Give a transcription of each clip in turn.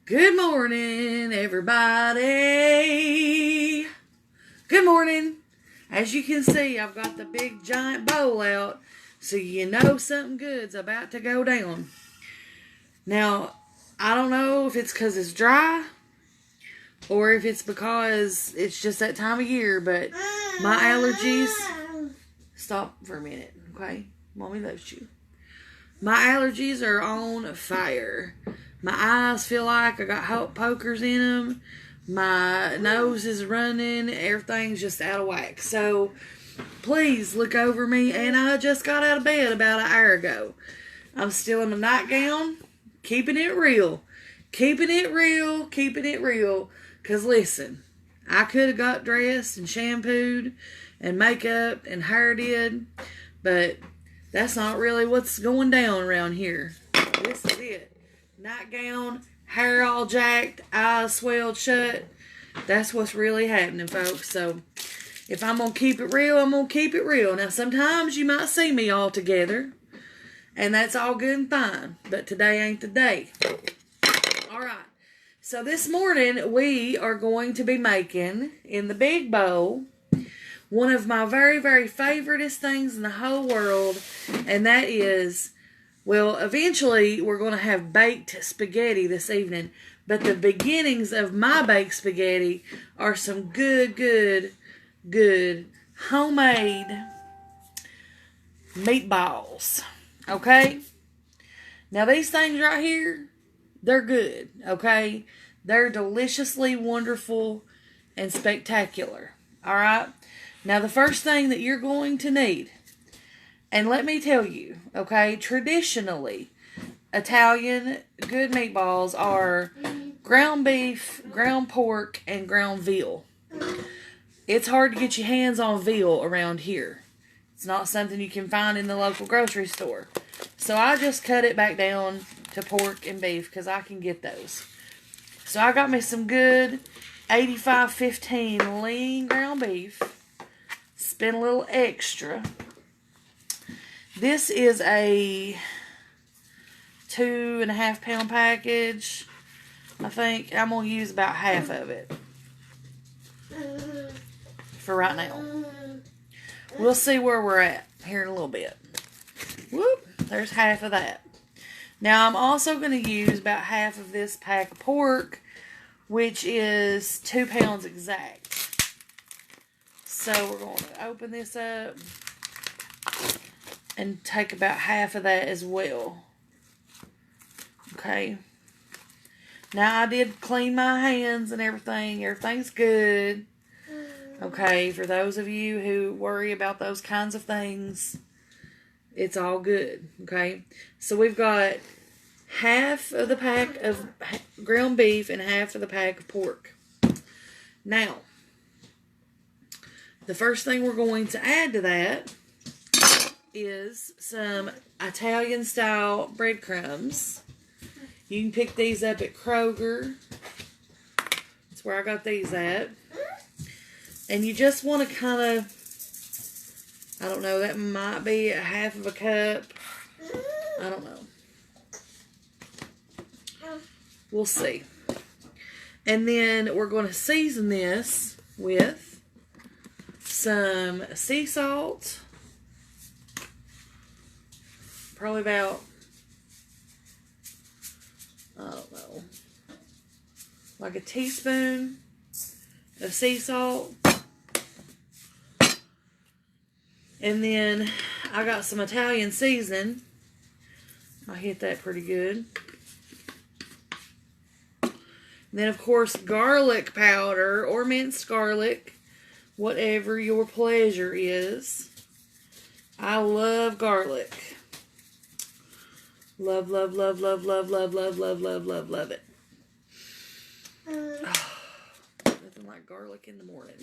Good morning, everybody. Good morning. As you can see, I've got the big giant bowl out, so you know something good's about to go down. Now, I don't know if it's because it's dry or if it's because it's just that time of year, but my allergies... Stop for a minute, okay? Mommy loves you. My allergies are on fire. My eyes feel like I got hot pokers in them. My nose is running. Everything's just out of whack. So, please look over me. And I just got out of bed about an hour ago. I'm still in my nightgown. Keeping it real. Keeping it real. Keeping it real. Because listen, I could have got dressed and shampooed and makeup and hair did. But that's not really what's going down around here. This is it. Nightgown, hair all jacked, eyes swelled shut. That's what's really happening, folks. So, if I'm going to keep it real, I'm going to keep it real. Now, sometimes you might see me all together, and that's all good and fine. But today ain't the day. All right. So, this morning, we are going to be making, in the big bowl, one of my very, very favoriteest things in the whole world, and that is... Well, eventually, we're going to have baked spaghetti this evening. But the beginnings of my baked spaghetti are some good homemade meatballs. Okay? Now, these things right here, they're good. Okay? They're deliciously wonderful and spectacular. Alright? Now, the first thing that you're going to need... And let me tell you, okay, traditionally, Italian good meatballs are ground beef, ground pork, and ground veal. It's hard to get your hands on veal around here. It's not something you can find in the local grocery store. So I just cut it back down to pork and beef because I can get those. So I got me some good 85-15 lean ground beef. Spent a little extra. This is a 2.5 pound package. I think I'm going to use about half of it for right now. We'll see where we're at here in a little bit. Whoop, there's half of that. Now I'm also going to use about half of this pack of pork, which is 2 pounds exact. So we're going to open this up and take about half of that as well. Okay. Now, I did clean my hands and everything. Everything's good. Okay, for those of you who worry about those kinds of things, it's all good. Okay. So, we've got half of the pack of ground beef and half of the pack of pork. Now, the first thing we're going to add to that is some Italian style breadcrumbs. You can pick these up at Kroger. That's where I got these at. And you just want to kind of, I don't know, that might be a half of a cup. I don't know. We'll see. And then we're going to season this with some sea salt. Probably about, I don't know, like a teaspoon of sea salt. And then I got some Italian seasoning. I hit that pretty good. And then, of course, garlic powder or minced garlic, whatever your pleasure is. I love garlic. Love, love, love, love, love, love, love, love, love, love, love it. Oh, nothing like garlic in the morning.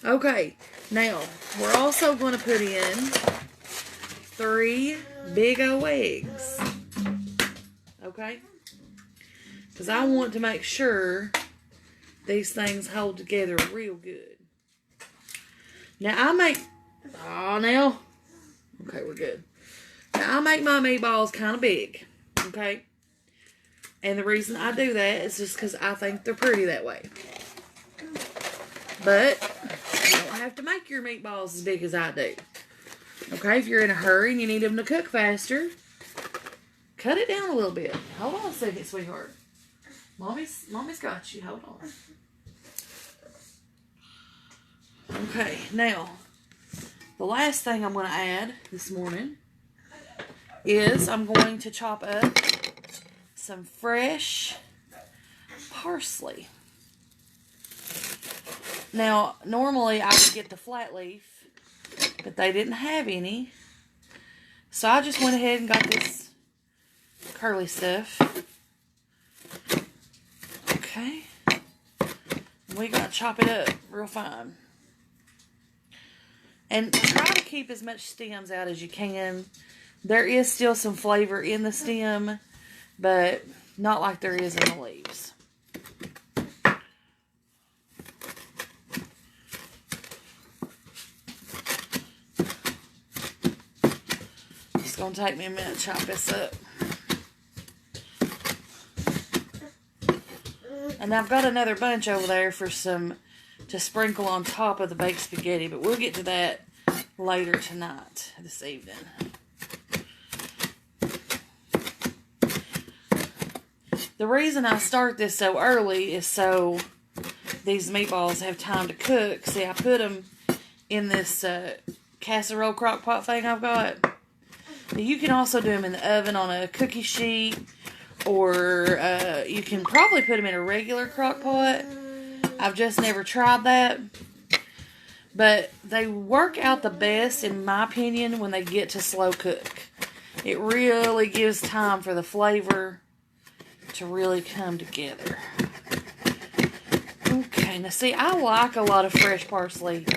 Okay, now we're also going to put in 3 big old eggs. Okay? Because I want to make sure these things hold together real good. Now I make... Oh, now. Okay, we're good. Now, I make my meatballs kind of big, okay? And the reason I do that is just because I think they're pretty that way. But you don't have to make your meatballs as big as I do. Okay, if you're in a hurry and you need them to cook faster, cut it down a little bit. Hold on a second, sweetheart. Mommy's got you. Hold on. Okay, now, the last thing I'm going to add this morning is I'm going to chop up some fresh parsley. Now, normally I would get the flat leaf, but they didn't have any. So I just went ahead and got this curly stuff. Okay. We got to chop it up real fine. And try to keep as much stems out as you can. There is still some flavor in the stem, but not like there is in the leaves. It's going to take me a minute to chop this up. And I've got another bunch over there for to sprinkle on top of the baked spaghetti, but we'll get to that later tonight, this evening. The reason I start this so early is so these meatballs have time to cook. See, I put them in this casserole crock pot thing I've got. You can also do them in the oven on a cookie sheet, or you can probably put them in a regular crock pot. I've just never tried that. But they work out the best, in my opinion, when they get to slow cook. It really gives time for the flavor to really come together. Okay, now see, I like a lot of fresh parsley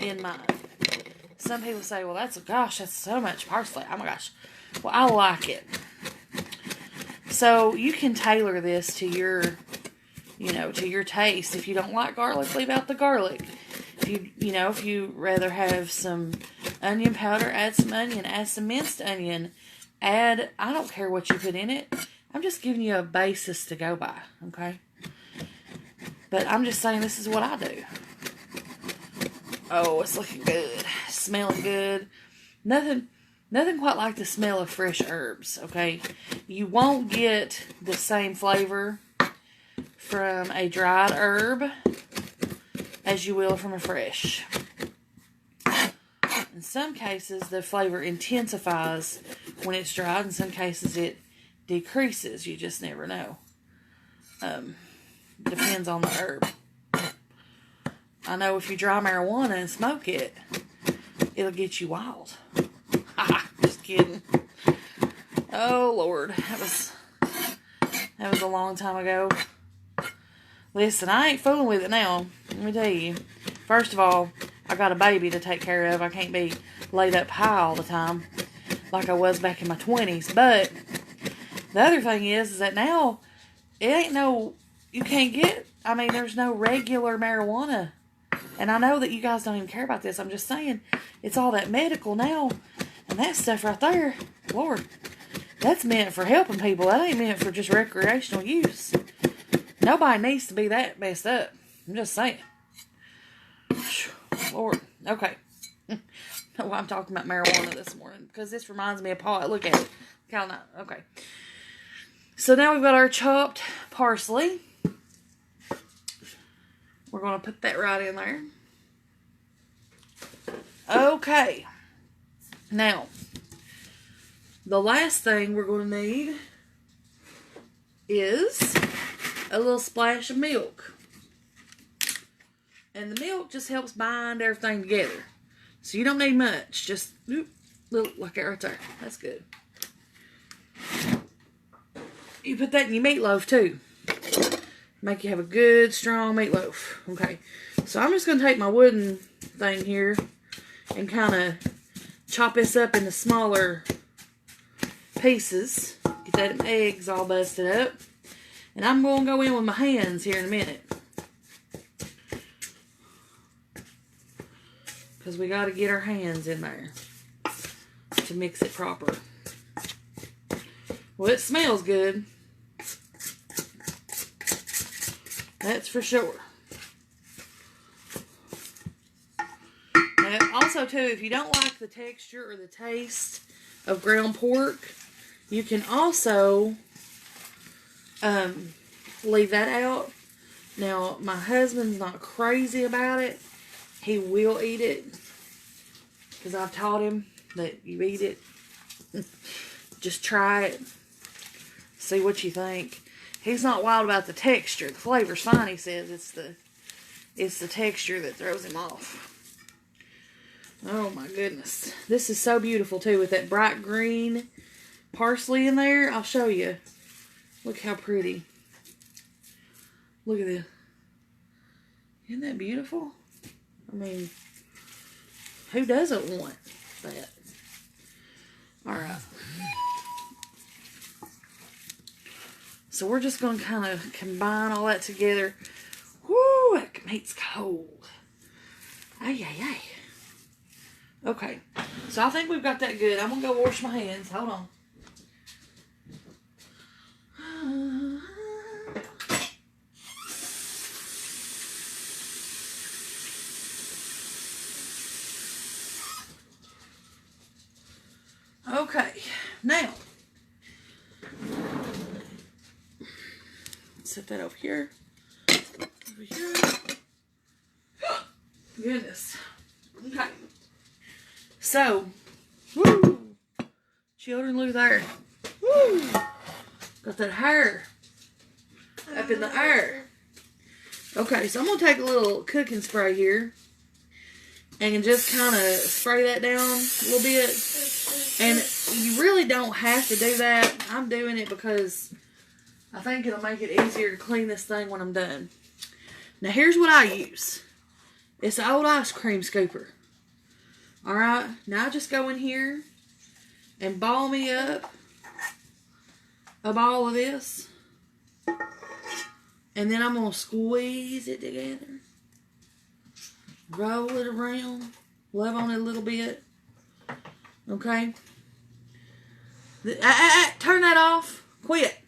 in mine. Some people say, well, that's so much parsley. Oh my gosh. Well, I like it. So you can tailor this to your, to your taste. If you don't like garlic, leave out the garlic. If you rather have some onion powder, add some onion, add some minced onion, I don't care what you put in it. I'm just giving you a basis to go by, okay? But I'm just saying this is what I do. Oh, it's looking good. Smelling good. Nothing quite like the smell of fresh herbs, okay? You won't get the same flavor from a dried herb as you will from a fresh. In some cases, the flavor intensifies when it's dried. In some cases, it decreases. You just never know. Depends on the herb. I know if you dry marijuana and smoke it, it'll get you wild. Just kidding. Oh, Lord. That was a long time ago. Listen, I ain't fooling with it now. Let me tell you. First of all, I got a baby to take care of. I can't be laid up high all the time like I was back in my 20s. But the other thing is that now there's no regular marijuana. And I know that you guys don't even care about this. I'm just saying, it's all that medical now. And that stuff right there, Lord, that's meant for helping people. That ain't meant for just recreational use. Nobody needs to be that messed up. I'm just saying. Lord. Okay. No, I'm talking about marijuana this morning, because this reminds me of pot. Look at it. Okay. So now we've got our chopped parsley. We're going to put that right in there. Okay. Now, the last thing we're going to need is a little splash of milk. And the milk just helps bind everything together. So you don't need much. Just little, like that right there. That's good. You put that in your meatloaf too. Make you have a good, strong meatloaf. Okay. So I'm just going to take my wooden thing here and kind of chop this up into smaller pieces. Get that eggs all busted up. And I'm going to go in with my hands here in a minute. Because we got to get our hands in there to mix it proper. Well, it smells good. That's for sure. Now, also, too, if you don't like the texture or the taste of ground pork, you can also leave that out. Now, my husband's not crazy about it. He will eat it because I've taught him that you eat it. Just try it. See what you think. He's not wild about the texture. The flavor's fine, he says. It's the texture that throws him off. Oh my goodness. This is so beautiful too with that bright green parsley in there. I'll show you. Look how pretty. Look at this. Isn't that beautiful? I mean, who doesn't want that? Alright. So we're just going to kind of combine all that together. Woo, that meat's cold. Ay, ay, ay. Okay, so I think we've got that good. I'm going to go wash my hands. Hold on. Okay, now, set that over here. Over here. Goodness. Okay. So, woo, children, look there. Woo, got that hair up in the air. Okay, so I'm going to take a little cooking spray here and just kind of spray that down a little bit. And you really don't have to do that. I'm doing it because I think it'll make it easier to clean this thing when I'm done. Now, here's what I use. It's an old ice cream scooper. Alright, now I just go in here and ball me up a ball of this. And then I'm going to squeeze it together. Roll it around. Love on it a little bit. Okay. Turn that off. Quit.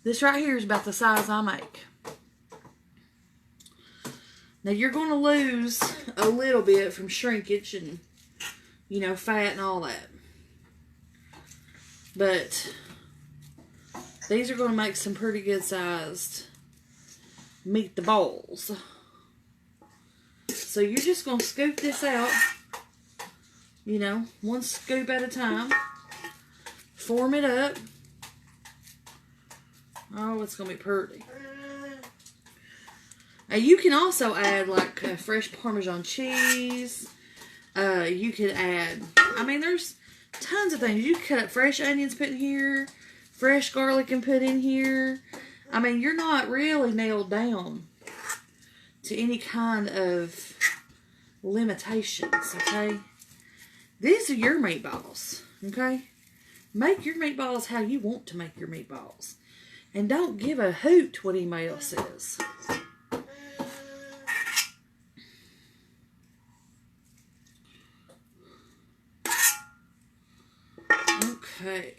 This right here is about the size I make. Now you're going to lose a little bit from shrinkage and, you know, fat and all that. But these are going to make some pretty good sized meatballs. So you're just going to scoop this out, you know, one scoop at a time. Form it up. Oh, it's going to be pretty. Now you can also add like fresh Parmesan cheese. You could add, I mean, there's tons of things. You can cut up fresh onions, put in here. Fresh garlic and put in here. I mean, you're not really nailed down to any kind of limitations, okay? These are your meatballs, okay? Make your meatballs how you want to make your meatballs. And don't give a hoot what anybody else says. Okay.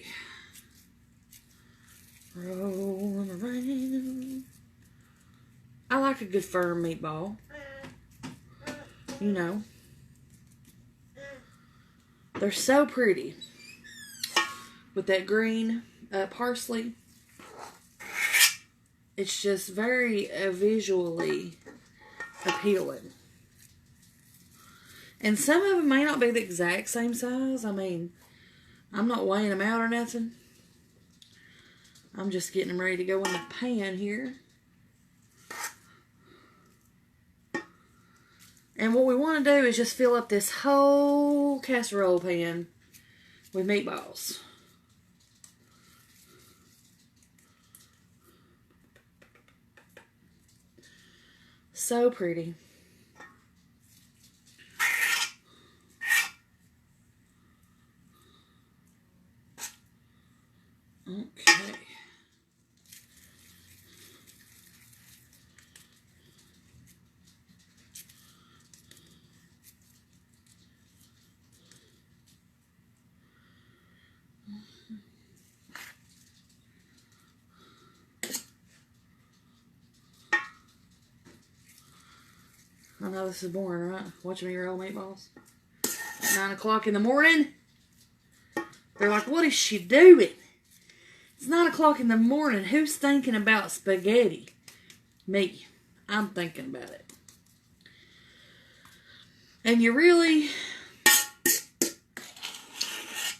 Roll them around. I like a good firm meatball. You know. They're so pretty. With that green parsley. It's just very visually appealing. And some of them may not be the exact same size. I mean, I'm not weighing them out or nothing. I'm just getting them ready to go in the pan here. And what we want to do is just fill up this whole casserole pan with meatballs. So pretty. Okay. I know this is boring, right? Watching me roll meatballs. At 9 o'clock in the morning. They're like, what is she doing? It's 9 o'clock in the morning. Who's thinking about spaghetti? Me. I'm thinking about it. And you really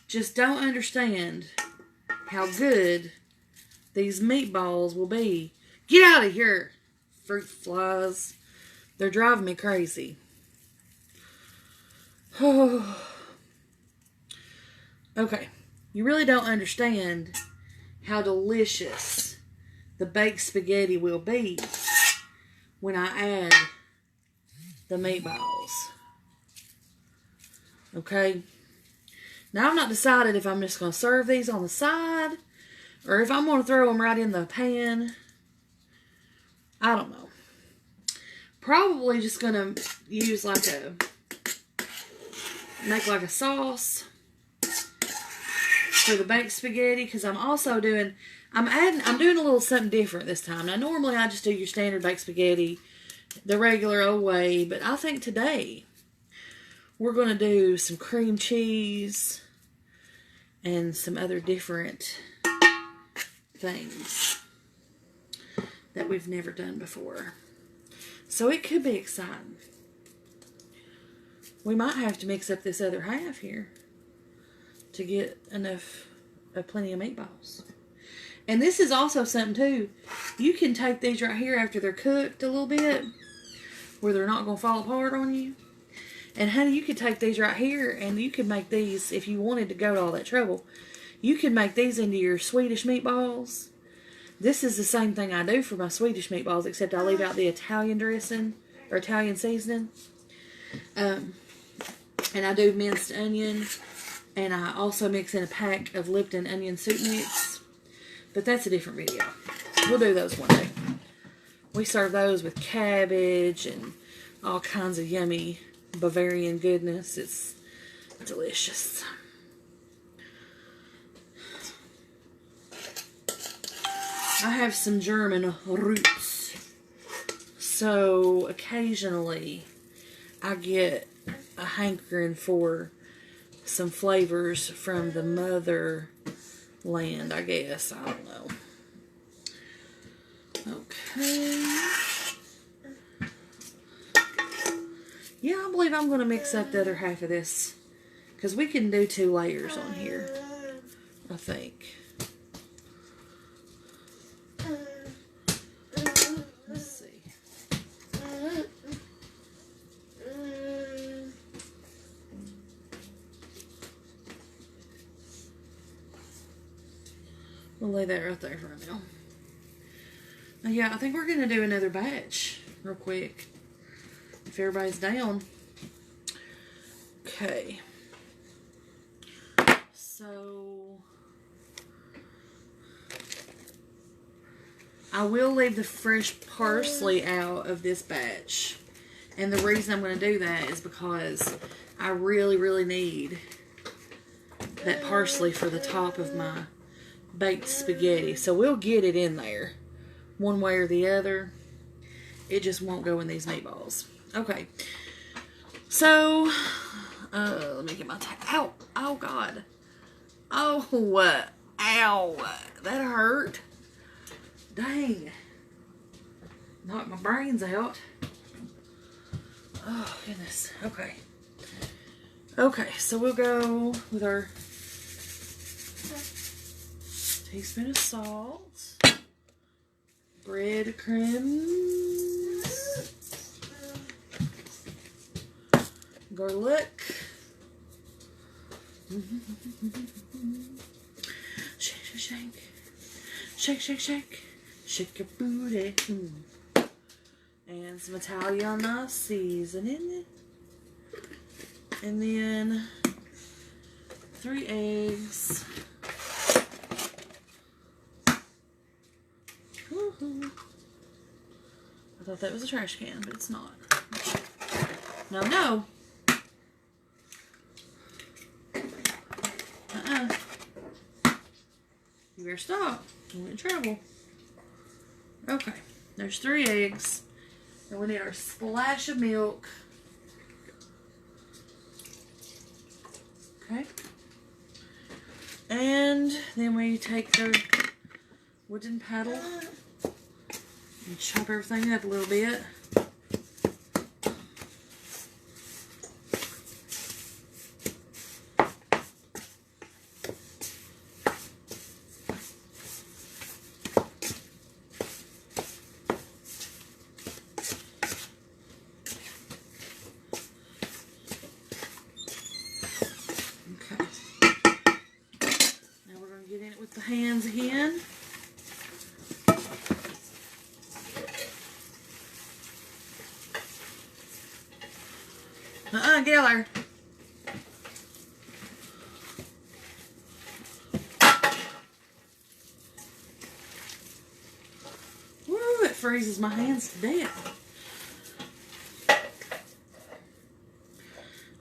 just don't understand how good these meatballs will be. Get out of here, fruit flies. They're driving me crazy. Okay. You really don't understand how delicious the baked spaghetti will be when I add the meatballs. Okay? Now, I've not decided if I'm just going to serve these on the side or if I'm going to throw them right in the pan. I don't know. Probably just going to use make like a sauce for the baked spaghetti, because I'm also doing a little something different this time. Now, normally I just do your standard baked spaghetti the regular old way, but I think today we're going to do some cream cheese and some other different things that we've never done before. So it could be exciting. We might have to mix up this other half here to get plenty of meatballs. And this is also something too. You can take these right here after they're cooked a little bit, where they're not going to fall apart on you. And honey, you could take these right here and you could make these, if you wanted to go to all that trouble, you could make these into your Swedish meatballs. This is the same thing I do for my Swedish meatballs, except I leave out the Italian dressing or Italian seasoning. And I do minced onion. And I also mix in a pack of Lipton onion soup mix. But that's a different video. We'll do those one day. We serve those with cabbage and all kinds of yummy Bavarian goodness. It's delicious. I have some German roots. So occasionally I get a hankering for some flavors from the motherland, I guess. I don't know. Okay. Yeah, I believe I'm going to mix up the other half of this, because we can do 2 layers on here, I think. Let's see. We'll lay that right there for now. Yeah, I think we're going to do another batch real quick, if everybody's down. Okay. So, I will leave the fresh parsley out of this batch. And the reason I'm going to do that is because I really, really need that parsley for the top of my baked spaghetti. So we'll get it in there one way or the other. It just won't go in these meatballs. Okay. So, let me get my ow. Oh, God. Oh, ow. That hurt. Dang. Knocked my brains out. Oh, goodness. Okay. Okay, so we'll go with our teaspoon of salt, breadcrumbs, garlic, shake, shake, shake, shake, shake, shake, shake your booty, and some Italian seasoning, and then 3 eggs. I thought that was a trash can, but it's not. No, no. You better stop. You're in trouble. Okay. There's 3 eggs. And we need our splash of milk. Okay. And then we take the wooden paddle and chop everything up a little bit. Get in it with the hands again. Geller. Woo, it freezes my hands to death.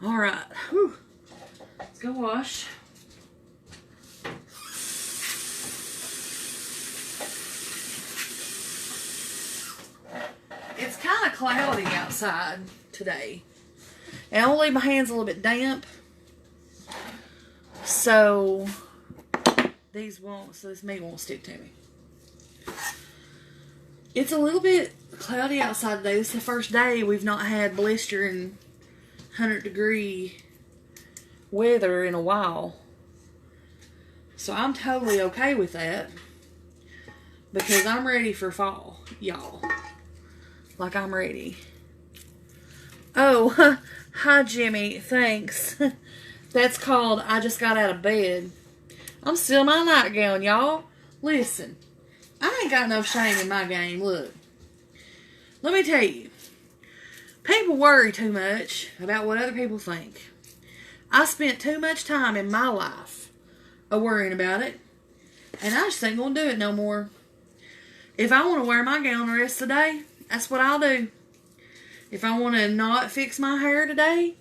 All right. Whew. Let's go wash. It's kind of cloudy outside today. And I'll leave my hands a little bit damp. So this meat won't stick to me. It's a little bit cloudy outside today. This is the first day we've not had blistering 100-degree weather in a while. So I'm totally okay with that. Because I'm ready for fall, y'all. Like I'm ready. Oh, hi Jimmy, thanks. That's called I just got out of bed. I'm still in my nightgown, y'all. Listen, I ain't got no shame in my game, look. Let me tell you, people worry too much about what other people think. I spent too much time in my life worrying about it, and I just ain't gonna do it no more. If I want to wear my gown the rest of the day, that's what I'll do. If I want to not fix my hair today,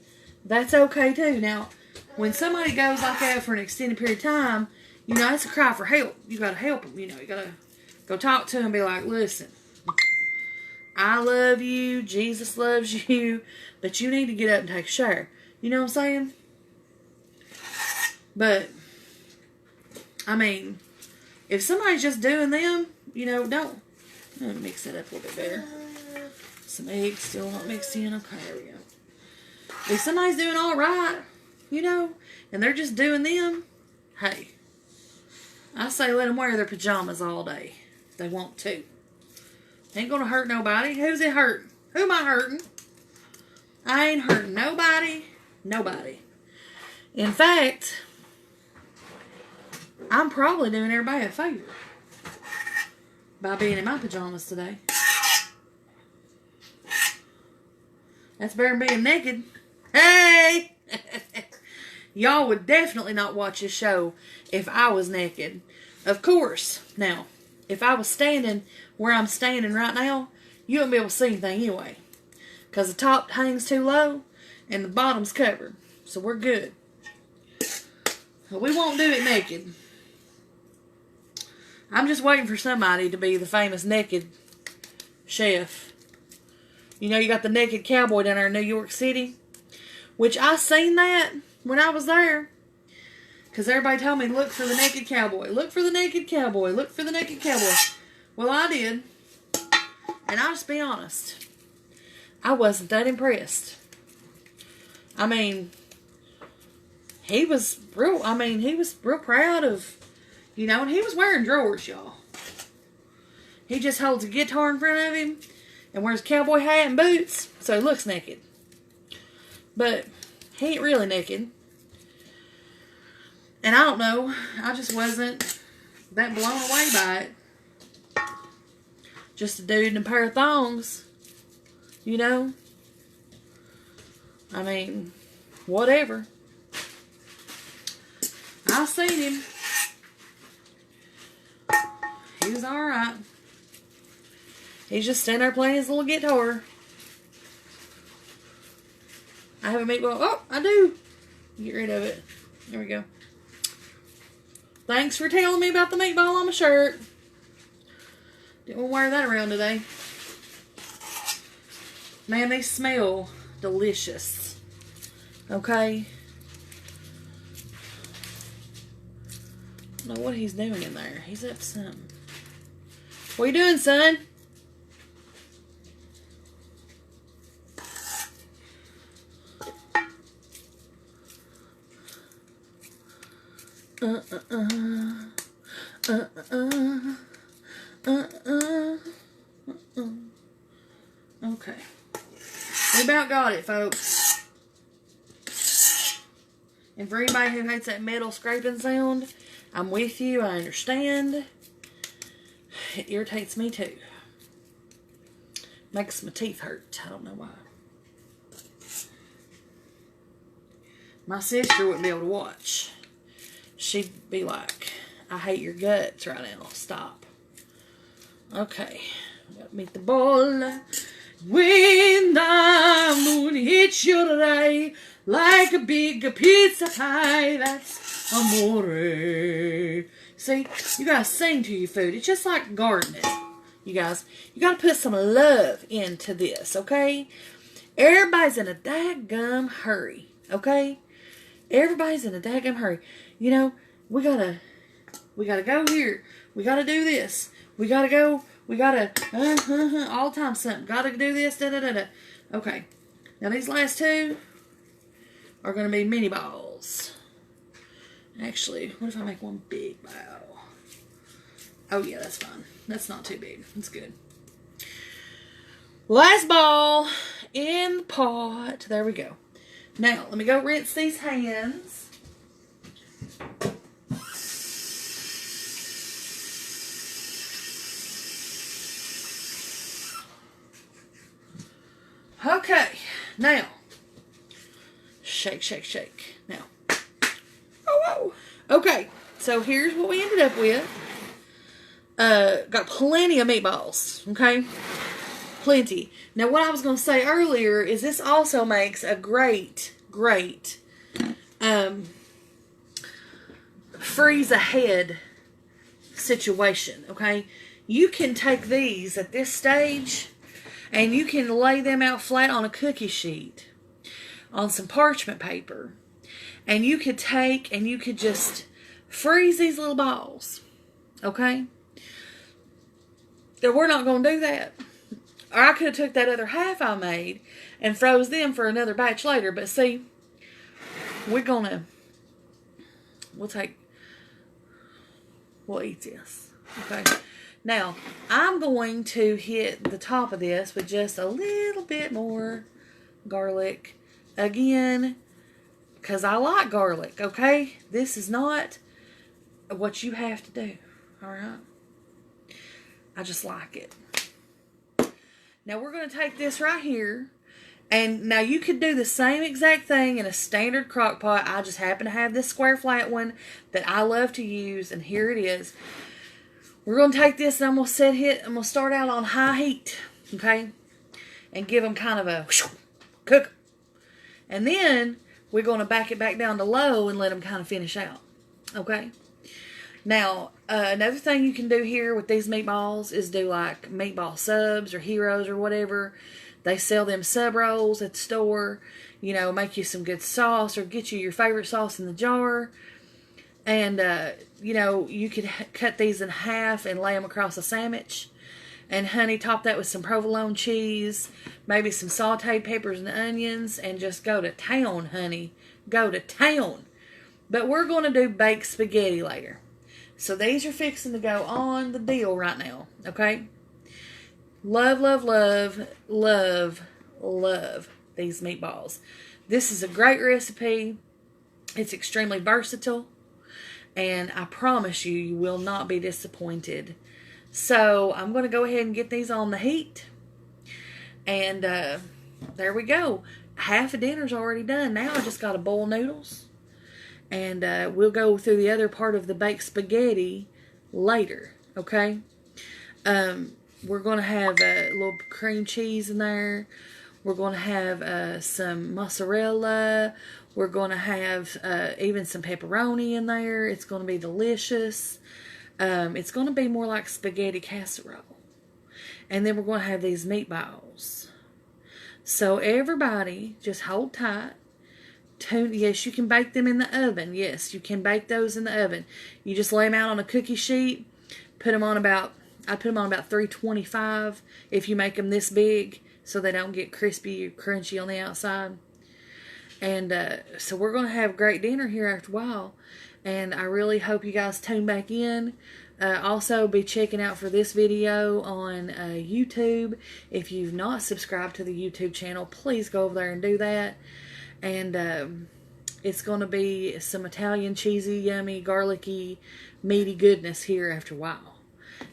that's okay too. Now, when somebody goes like that for an extended period of time, you know, that's a cry for help. You got to help them. You know, you got to go talk to them and be like, listen, I love you. Jesus loves you. But you need to get up and take a shower. You know what I'm saying? But, I mean, if somebody's just doing them, you know, don't. I'm going to mix it up a little bit better. Some eggs still not mixed in. Okay, there we go. If somebody's doing all right, you know, and they're just doing them, hey, I say let them wear their pajamas all day if they want to. Ain't going to hurt nobody. Who's it hurting? Who am I hurting? I ain't hurting nobody. Nobody. In fact, I'm probably doing everybody a favor by being in my pajamas today. That's better than being naked. Hey! Y'all would definitely not watch this show if I was naked. Of course. Now, if I was standing where I'm standing right now, you wouldn't be able to see anything anyway. Because the top hangs too low and the bottom's covered. So we're good. But we won't do it naked. I'm just waiting for somebody to be the famous naked chef. You know, you got the naked cowboy down there in New York City. Which I seen that when I was there. Because everybody told me, look for the naked cowboy. Look for the naked cowboy. Look for the naked cowboy. Well, I did. And I'll just be honest. I wasn't that impressed. I mean, he was real proud of, you know, and he was wearing drawers, y'all. He just holds a guitar in front of him and wears a cowboy hat and boots, so he looks naked. But he ain't really naked. And I don't know, I just wasn't that blown away by it. Just a dude in a pair of thongs, you know. I mean, whatever. I seen him. He was alright. He's just standing there playing his little guitar. I have a meatball. Oh, I do. Get rid of it. There we go. Thanks for telling me about the meatball on my shirt. Didn't want to wear that around today. Man, they smell delicious. Okay? I don't know what he's doing in there. He's up to something. What are you doing, son? Okay. We about got it, folks. And for anybody who hates that metal scraping sound, I'm with you. I understand. It irritates me too. Makes my teeth hurt. I don't know why. My sister wouldn't be able to watch. She'd be like, I hate your guts right now. Stop. Okay. Gotta meet the ball. When the moon hits you today, like a big pizza pie, that's amore. See, you gotta sing to your food. It's just like gardening, you guys. You gotta put some love into this, okay? Everybody's in a daggum hurry, okay? Everybody's in a daggum hurry. You know, we gotta go here. We gotta do this. We gotta go. We gotta, all the time something. Gotta do this, da-da-da-da. Okay. Now these last two are gonna be mini balls. Actually, what if I make one big ball? Oh yeah, that's fine. That's not too big. That's good. Last ball in the pot. There we go. Now, let me go rinse these hands. Okay, now, shake, shake, shake. Now, oh, whoa. Okay, so here's what we ended up with. Got plenty of meatballs, okay? Plenty. Now, what I was going to say earlier is this also makes a great freeze ahead situation, okay? You can take these at this stage and you can lay them out flat on a cookie sheet, on some parchment paper. And you could take and you could just freeze these little balls. Okay? Now, we're not going to do that. Or I could have took that other half I made and froze them for another batch later. But see, we'll eat this. Okay? Now, I'm going to hit the top of this with just a little bit more garlic. Again, because I like garlic, okay? This is not what you have to do, alright? I just like it. Now, we're going to take this right here. And now you could do the same exact thing in a standard crock pot. I just happen to have this square flat one that I love to use. And here it is. We're going to take this and I'm going to start out on high heat, okay? And give them kind of a cook. And then we're going to back it back down to low and let them kind of finish out, okay? Now, another thing you can do here with these meatballs is do like meatball subs or heroes or whatever. They sell them sub rolls at the store. You know, make you some good sauce or get you your favorite sauce in the jar. And, you know, you could cut these in half and lay them across a sandwich. And, honey, top that with some provolone cheese, maybe some sauteed peppers and onions, and just go to town, honey. Go to town. But we're going to do baked spaghetti later. So these are fixing to go on the deal right now, okay? Love, love, love, love, love these meatballs. This is a great recipe. It's extremely versatile. And I promise you, you will not be disappointed. So I'm going to go ahead and get these on the heat. And there we go. Half of dinner's already done. Now I just got to boil noodles. And we'll go through the other part of the baked spaghetti later. Okay? We're going to have a little cream cheese in there. We're going to have some mozzarella. We're going to have even some pepperoni in there. It's going to be delicious. It's going to be more like spaghetti casserole. And then we're going to have these meatballs. So everybody, just hold tight. Yes, you can bake them in the oven. Yes, you can bake those in the oven. You just lay them out on a cookie sheet. Put them on about, I put them on about 325 if you make them this big, so they don't get crispy or crunchy on the outside. And so we're going to have great dinner here after a while. And I really hope you guys tune back in. Also, be checking out for this video on YouTube. If you've not subscribed to the YouTube channel, please go over there and do that. And it's going to be some Italian cheesy, yummy, garlicky, meaty goodness here after a while.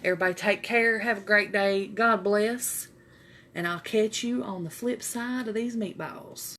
Everybody take care. Have a great day. God bless. And I'll catch you on the flip side of these meatballs.